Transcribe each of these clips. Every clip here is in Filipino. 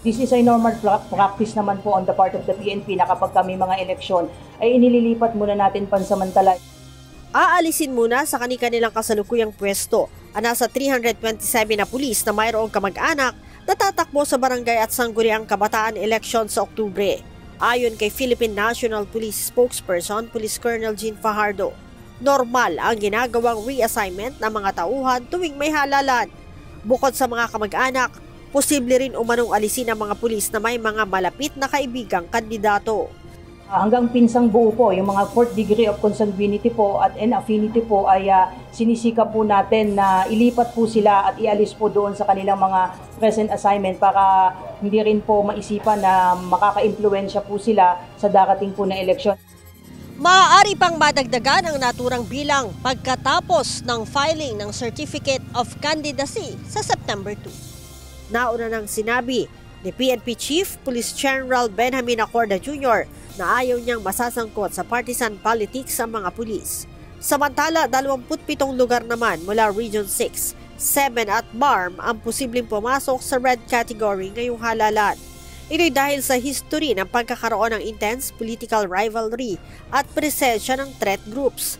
This is a normal practice naman po on the part of the PNP na kapag kami mga eleksyon ay inililipat muna natin pansamantala. Aalisin muna sa kanilang kasalukuyang pwesto ang nasa 327 na pulis na mayroong kamag-anak na tatakbo sa barangay at sangguniang kabataan election sa Oktubre. Ayon kay Philippine National Police Spokesperson Police Colonel Jean Fajardo, normal ang ginagawang reassignment ng mga tauhan tuwing may halalan. Bukod sa mga kamag-anak, posible rin umanong alisin ang mga pulis na may mga malapit na kaibigang kandidato. Hanggang pinsang buo po, yung mga 4th degree of consanguinity po at affinity po ay sinisikap po natin na ilipat po sila at ialis po doon sa kanilang mga present assignment para hindi rin po maisipan na makaka-impluwensya po sila sa darating po na eleksyon. Maaari pang madagdagan ang naturang bilang pagkatapos ng filing ng Certificate of Candidacy sa September 2. Nauna nang sinabi ni PNP Chief Police General Benjamin Acorda Jr. na ayaw niyang masasangkot sa partisan politics ang mga pulis. Samantala, 27 lugar naman mula Region 6, 7 at BARM ang posibleng pumasok sa red category ngayong halalan. Ito'y dahil sa history ng pagkakaroon ng intense political rivalry at presensya ng threat groups.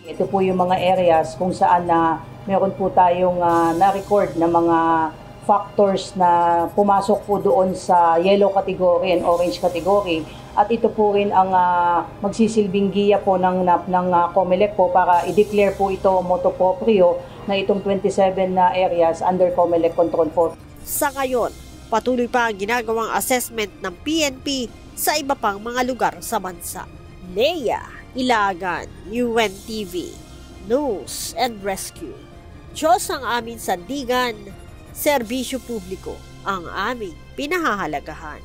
Ito po yung mga areas kung saan meron po tayong na-record na mga factors na pumasok po doon sa yellow category and orange category. At ito po rin ang magsisilbing giya po ng COMELEC po para i-declare po ito motu proprio na itong 27 na areas under COMELEC control po. Sa ngayon, patuloy pa ang ginagawang assessment ng PNP sa iba pang mga lugar sa bansa. Leia Ilagan, UNTV, News and Rescue. Diyos ang aming sandigan, serbisyo publiko ang aming pinahahalagahan.